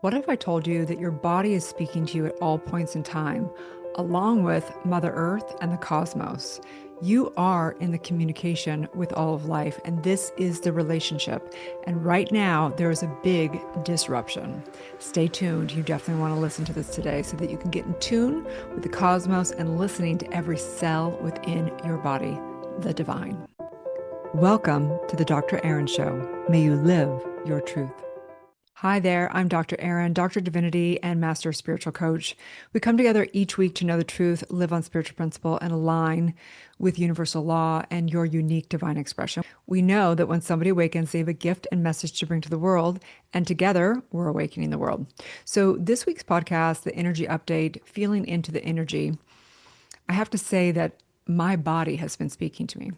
What if I told you that your body is speaking to you at all points in time, along with Mother Earth and the cosmos? You are in the communication with all of life, and this is the relationship. And right now, there is a big disruption. Stay tuned. You definitely want to listen to this today so that you can get in tune with the cosmos and listening to every cell within your body, the divine. Welcome to the Dr. Erin Show. May you live your truth. Hi there, I'm Dr. Erin, Dr. Divinity and Master Spiritual Coach. We come together each week to know the truth, live on spiritual principle, and align with universal law and your unique divine expression. We know that when somebody awakens, they have a gift and message to bring to the world, and together we're awakening the world. So, this week's podcast, the energy update, feeling into the energy, I have to say that my body has been speaking to me.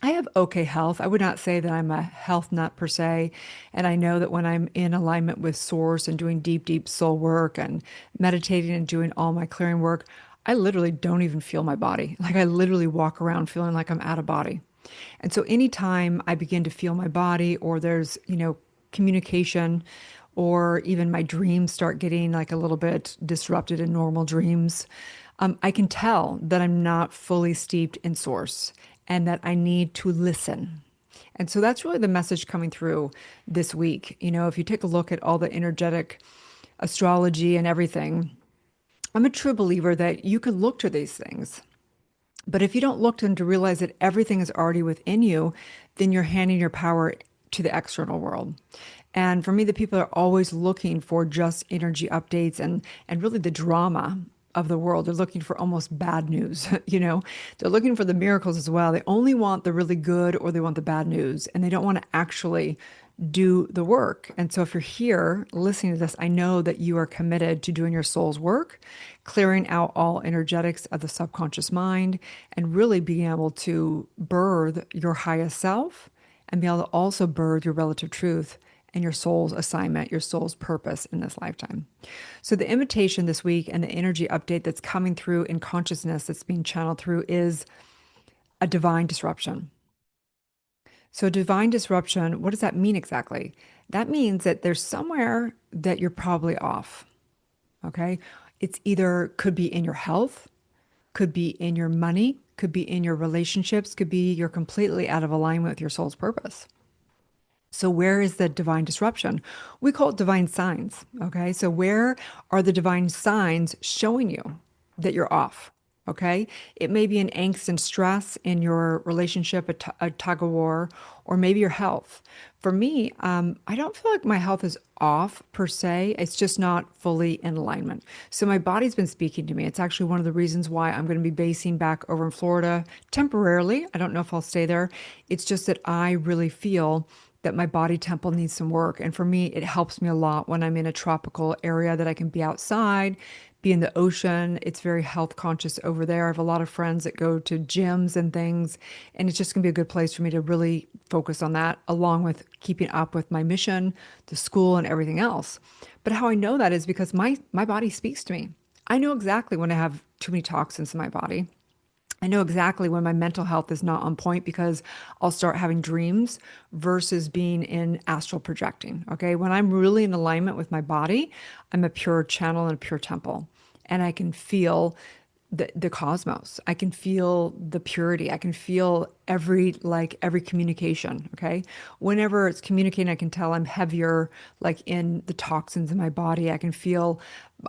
I have okay health. I would not say that I'm a health nut per se. And I know that when I'm in alignment with source and doing deep, deep soul work and meditating and doing all my clearing work, I literally don't even feel my body. Like I literally walk around feeling like I'm out of body. And so anytime I begin to feel my body or there's, communication or even my dreams start getting like a little bit disrupted in normal dreams, I can tell that I'm not fully steeped in source and that I need to listen. And so that's really the message coming through this week. If you take a look at all the energetic astrology and everything, I'm a true believer that you can look to these things. But if you don't look to them to realize that everything is already within you, then you're handing your power to the external world. And for me, the people are always looking for just energy updates and really the drama of the world. They're looking for almost bad news, They're looking for the miracles as well. They only want the really good or they want the bad news, and they don't want to actually do the work. And so if you're here listening to this, I know that you are committed to doing your soul's work, clearing out all energetics of the subconscious mind, and really being able to birth your highest self and be able to also birth your relative truth and your soul's assignment, your soul's purpose in this lifetime. So, the invitation this week and the energy update that's coming through in consciousness that's being channeled through is a divine disruption. So, divine disruption, what does that mean exactly? That means that there's somewhere that you're probably off. Okay. It's either could be in your health, could be in your money, could be in your relationships, could be you're completely out of alignment with your soul's purpose. So where is the divine disruption? We call it divine signs. Okay. So where are the divine signs showing you that you're off? Okay. It may be an angst and stress in your relationship, a tug of war, or maybe your health. For me, I don't feel like my health is off per se. It's just not fully in alignment. So my body's been speaking to me. It's actually one of the reasons why I'm going to be basing back over in Florida temporarily. I don't know if I'll stay there. It's just that I really feel that my body temple needs some work. And for me, it helps me a lot when I'm in a tropical area that I can be outside, be in the ocean. It's very health conscious over there. I have a lot of friends that go to gyms and things, and it's just gonna be a good place for me to really focus on that, along with keeping up with my mission, the school, and everything else. But how I know that is because my body speaks to me. I know exactly when I have too many toxins in my body. I know exactly when my mental health is not on point because I'll start having dreams versus being in astral projecting. Okay. When I'm really in alignment with my body, I'm a pure channel and a pure temple. And I can feel the cosmos. I can feel the purity. I can feel every communication. Okay. Whenever it's communicating, I can tell I'm heavier, like in the toxins in my body. I can feel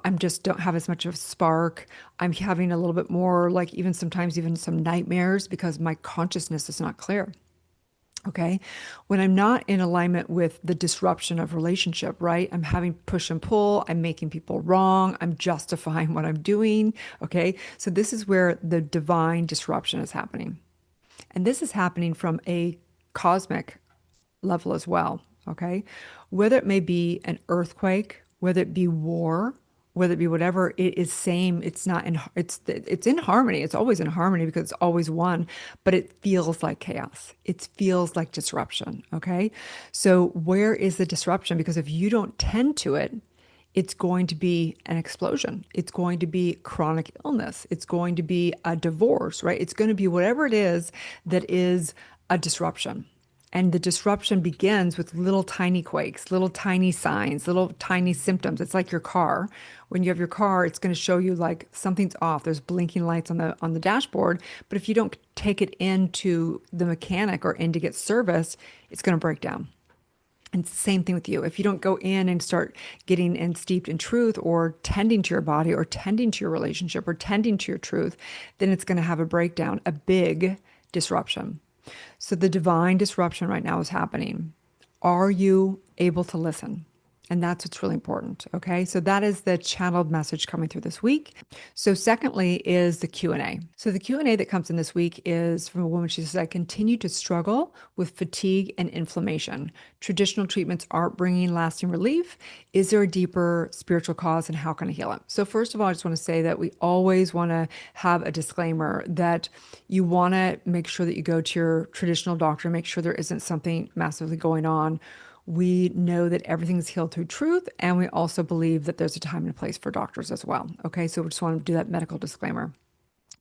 I'm just don't have as much of a spark. I'm having a little bit more, like even sometimes even some nightmares because my consciousness is not clear. Okay. When I'm not in alignment with the disruption of relationship, right? I'm having push and pull. I'm making people wrong. I'm justifying what I'm doing. Okay. So this is where the divine disruption is happening. And this is happening from a cosmic level as well. Okay. Whether it may be an earthquake, whether it be war, whether it be whatever, it is same. It's not in, it's in harmony. It's always in harmony because it's always one, but it feels like chaos. It feels like disruption. Okay. So where is the disruption? Because if you don't tend to it, it's going to be an explosion. It's going to be chronic illness. It's going to be a divorce, right? It's going to be whatever it is that is a disruption. And the disruption begins with little tiny quakes, little tiny signs, little tiny symptoms. It's like your car. When you have your car, it's going to show you like something's off. There's blinking lights on the dashboard, but if you don't take it into the mechanic or in to get service, it's going to break down. And it's the same thing with you. If you don't go in and start getting in steeped in truth or tending to your body or tending to your relationship or tending to your truth, then it's going to have a breakdown, a big disruption. So the divine disruption right now is happening. Are you able to listen? And that's what's really important. Okay. So that is the channeled message coming through this week. So secondly is the Q&A. So the Q&A that comes in this week is from a woman. She says, I continue to struggle with fatigue and inflammation. Traditional treatments aren't bringing lasting relief. Is there a deeper spiritual cause and how can I heal it? So first of all, I just want to say that we always want to have a disclaimer that you want to make sure that you go to your traditional doctor, make sure there isn't something massively going on. We know that everything's healed through truth, and we also believe that there's a time and a place for doctors as well. Okay, so we just want to do that medical disclaimer.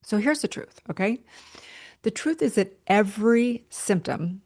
So here's the truth, okay? The truth is that every symptom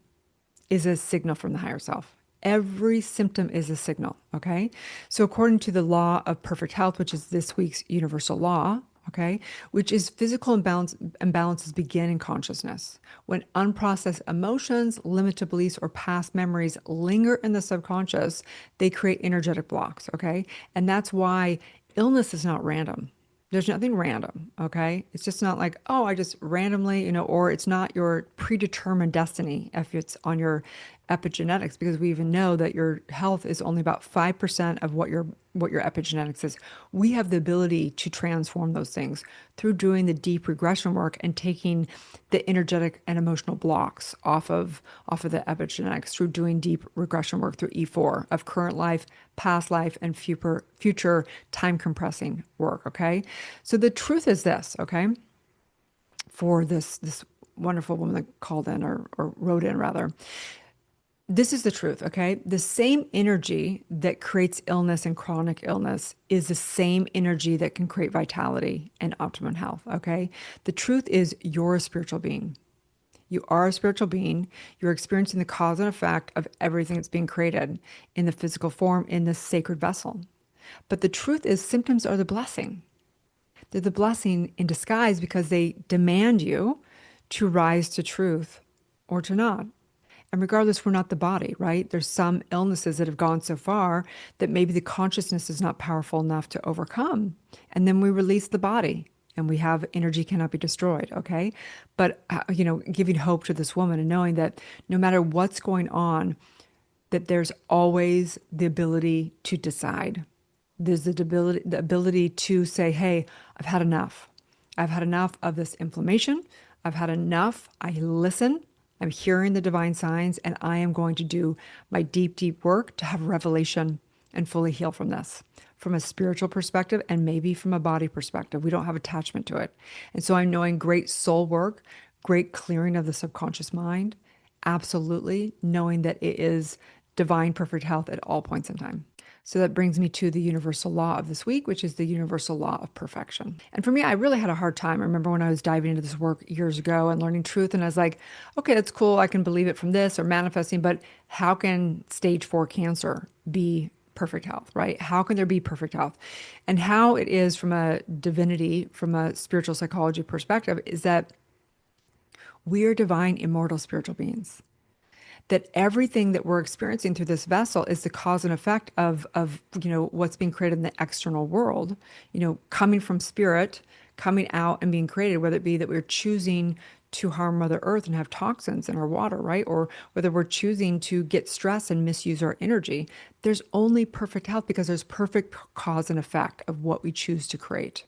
is a signal from the higher self. Every symptom is a signal, okay? So according to the law of perfect health, which is this week's universal law, okay, which is physical imbalances begin in consciousness. When unprocessed emotions, limited beliefs, or past memories linger in the subconscious, they create energetic blocks, okay? And that's why illness is not random. There's nothing random, okay? It's just not like, oh, I just randomly, or it's not your predetermined destiny if it's on your epigenetics, because we even know that your health is only about 5% of what your epigenetics is. We have the ability to transform those things through doing the deep regression work and taking the energetic and emotional blocks off of the epigenetics through doing deep regression work through E4 of current life, past life, and future time compressing work. Okay, so the truth is this. Okay, for this wonderful woman that called in or wrote in rather. This is the truth, okay? The same energy that creates illness and chronic illness is the same energy that can create vitality and optimum health, okay? The truth is you're a spiritual being. You are a spiritual being. You're experiencing the cause and effect of everything that's being created in the physical form in this sacred vessel. But the truth is symptoms are the blessing. They're the blessing in disguise because they demand you to rise to truth or to not. And regardless, we're not the body, right? There's some illnesses that have gone so far that maybe the consciousness is not powerful enough to overcome. And then we release the body and we have energy cannot be destroyed, okay? But, giving hope to this woman and knowing that no matter what's going on, that there's always the ability to decide. There's the ability to say, hey, I've had enough. I've had enough of this inflammation. I've had enough. I listen. I'm hearing the divine signs, and I am going to do my deep, deep work to have revelation and fully heal from this, from a spiritual perspective and maybe from a body perspective. We don't have attachment to it. And so I'm knowing great soul work, great clearing of the subconscious mind, absolutely knowing that it is divine, perfect health at all points in time. So that brings me to the universal law of this week, which is the universal law of perfection. And for me, I really had a hard time. I remember when I was diving into this work years ago and learning truth, and I was like, okay, that's cool. I can believe it from this or manifesting, but how can stage 4 cancer be perfect health, right? How can there be perfect health? And how it is from a divinity, from a spiritual psychology perspective, is that we are divine, immortal spiritual beings. That everything that we're experiencing through this vessel is the cause and effect of what's being created in the external world, coming from spirit, coming out and being created, whether it be that we're choosing to harm Mother Earth and have toxins in our water, right? Or whether we're choosing to get stressed and misuse our energy. There's only perfect health because there's perfect cause and effect of what we choose to create.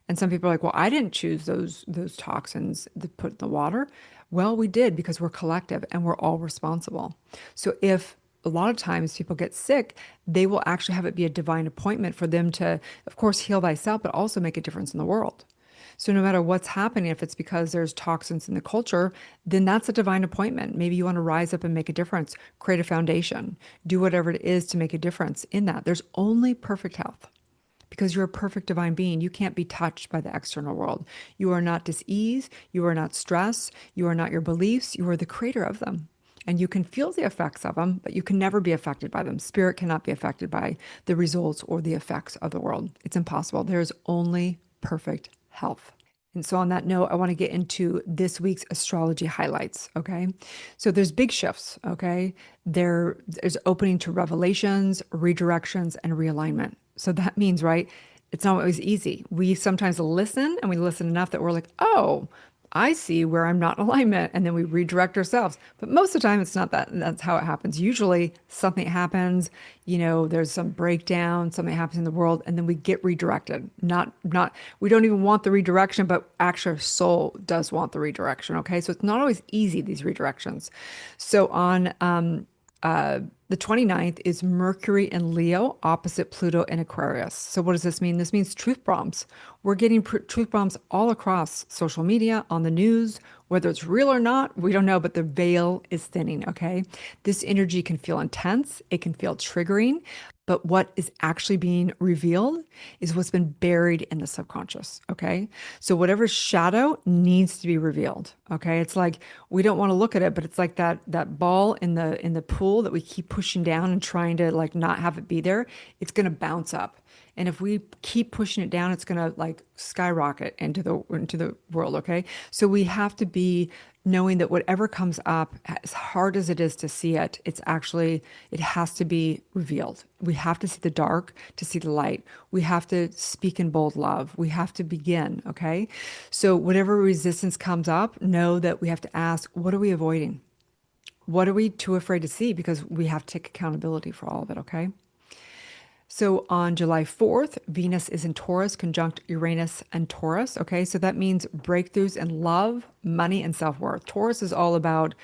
And some people are like, well, I didn't choose those toxins that put in the water. Well, we did because we're collective and we're all responsible. So if a lot of times people get sick, they will actually have it be a divine appointment for them to, of course, heal thyself, but also make a difference in the world. So no matter what's happening, if it's because there's toxins in the culture, then that's a divine appointment. Maybe you want to rise up and make a difference, create a foundation, do whatever it is to make a difference in that. There's only perfect health. Because you're a perfect divine being. You can't be touched by the external world. You are not dis-ease. You are not stress. You are not your beliefs. You are the creator of them. And you can feel the effects of them, but you can never be affected by them. Spirit cannot be affected by the results or the effects of the world. It's impossible. There's only perfect health. And so on that note, I want to get into this week's astrology highlights, okay? So there's big shifts, okay? There's opening to revelations, redirections, and realignment. So that means, right, it's not always easy. We sometimes listen and we listen enough that we're like, oh, I see where I'm not in alignment, and then we redirect ourselves. But most of the time, it's not that. That's how it happens. Usually, something happens. There's some breakdown, something happens in the world, and then we get redirected. Not. We don't even want the redirection, but actually, our soul does want the redirection. Okay, so it's not always easy, these redirections. So on the 29th is Mercury in Leo, opposite Pluto in Aquarius. So what does this mean? This means truth bombs. We're getting truth bombs all across social media, on the news, whether it's real or not, we don't know, but the veil is thinning, okay? This energy can feel intense, it can feel triggering, but what is actually being revealed is what's been buried in the subconscious, okay? So whatever shadow needs to be revealed, okay? It's like we don't want to look at it, but it's like that ball in the pool that we keep pushing down and trying to like not have it be there. It's going to bounce up. And if we keep pushing it down, it's going to like skyrocket into the world, okay? So we have to be knowing that whatever comes up, as hard as it is to see it, it has to be revealed. We have to see the dark to see the light. We have to speak in bold love. We have to begin, okay? So whatever resistance comes up, know that we have to ask, what are we avoiding? What are we too afraid to see? Because we have to take accountability for all of it, okay? So on July 4th, Venus is in Taurus, conjunct Uranus and Taurus. Okay, so that means breakthroughs in love, money, and self worth. Taurus is all about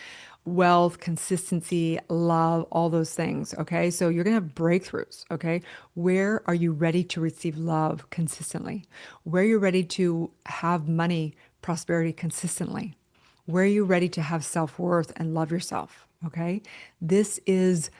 wealth, consistency, love, all those things. Okay, so you're going to have breakthroughs. Okay, where are you ready to receive love consistently? Where are you ready to have money, prosperity consistently? Where are you ready to have self worth and love yourself? Okay, this is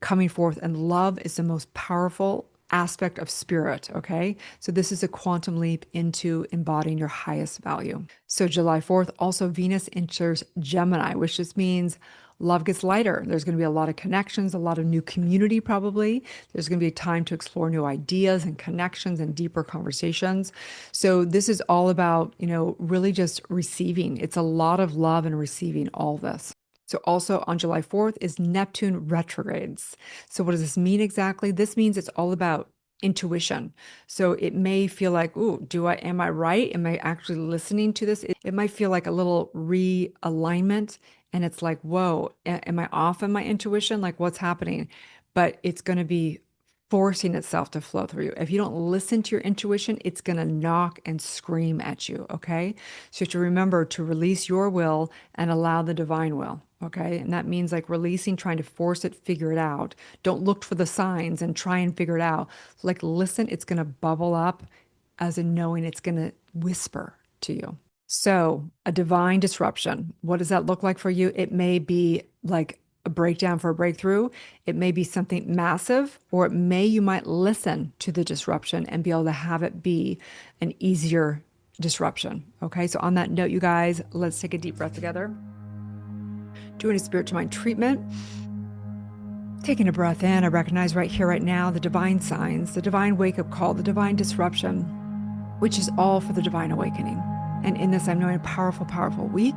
coming forth, and love is the most powerful aspect of spirit, okay? So this is a quantum leap into embodying your highest value. So July 4th, also Venus enters Gemini, which just means love gets lighter. There's going to be a lot of connections, a lot of new community probably. There's going to be time to explore new ideas and connections and deeper conversations. So this is all about, really just receiving. It's a lot of love and receiving all this. So also on July 4th is Neptune retrogrades. So what does this mean exactly? This means it's all about intuition. So it may feel like, ooh, am I right? Am I actually listening to this? It might feel like a little realignment. And it's like, whoa, am I off in my intuition? Like what's happening? But it's going to be forcing itself to flow through you. If you don't listen to your intuition, it's going to knock and scream at you. Okay. So you have to remember to release your will and allow the divine will. Okay. And that means like releasing, trying to force it, figure it out. Don't look for the signs and try and figure it out. Like, listen, it's going to bubble up as a knowing, it's going to whisper to you. So a divine disruption, what does that look like for you? It may be like a breakdown for a breakthrough. It may be something massive, or you might listen to the disruption and be able to have it be an easier disruption. Okay. So on that note, you guys, let's take a deep breath together. Doing a spirit to mind treatment. Taking a breath in, I recognize right here, right now, the divine signs, the divine wake-up call, the divine disruption, which is all for the divine awakening. And in this, I'm knowing a powerful, powerful week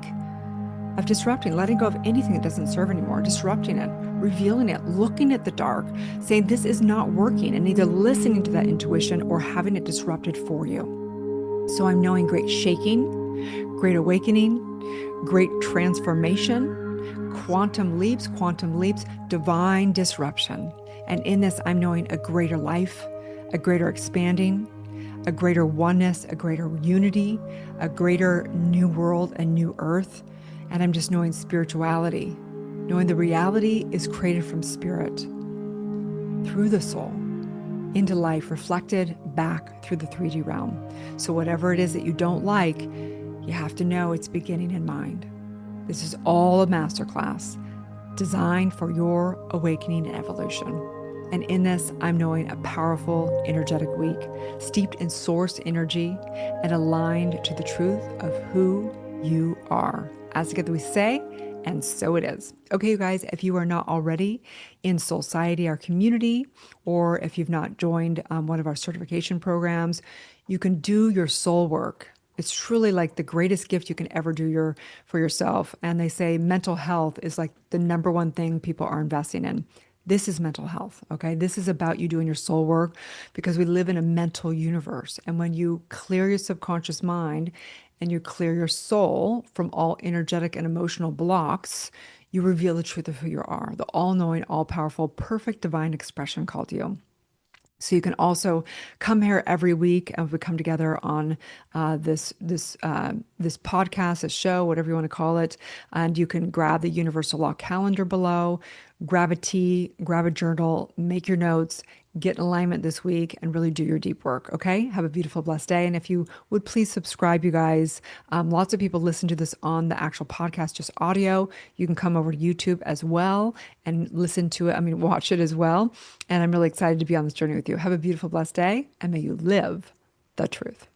of disrupting, letting go of anything that doesn't serve anymore, disrupting it, revealing it, looking at the dark, saying this is not working, and either listening to that intuition or having it disrupted for you. So I'm knowing great shaking, great awakening, great transformation, quantum leaps, divine disruption. And in this, I'm knowing a greater life, a greater expanding, a greater oneness, a greater unity, a greater new world, a new earth. And I'm just knowing spirituality, knowing the reality is created from spirit, through the soul, into life, reflected back through the 3D realm. So whatever it is that you don't like, you have to know it's beginning in mind. This is all a masterclass designed for your awakening and evolution. And in this, I'm knowing a powerful, energetic week, steeped in source energy and aligned to the truth of who you are. As together we say, And so it is. Okay, you guys, if you are not already in Soul Society, our community, or if you've not joined one of our certification programs, you can do your soul work. It's truly like the greatest gift you can ever do for yourself. And they say mental health is like the number one thing people are investing in. This is mental health, okay? This is about you doing your soul work because we live in a mental universe. And when you clear your subconscious mind and you clear your soul from all energetic and emotional blocks, you reveal the truth of who you are, the all knowing, all powerful, perfect divine expression called you. So you can also come here every week, and we come together on this podcast, a show, whatever you want to call it. And you can grab the Universal Law calendar below, grab a tea, grab a journal, make your notes, get in alignment this week, and really do your deep work. Okay. Have a beautiful, blessed day. And if you would please subscribe, you guys. Lots of people listen to this on the actual podcast, just audio. You can come over to YouTube as well and listen to it. I mean, watch it as well. And I'm really excited to be on this journey with you. Have a beautiful, blessed day, and may you live the truth.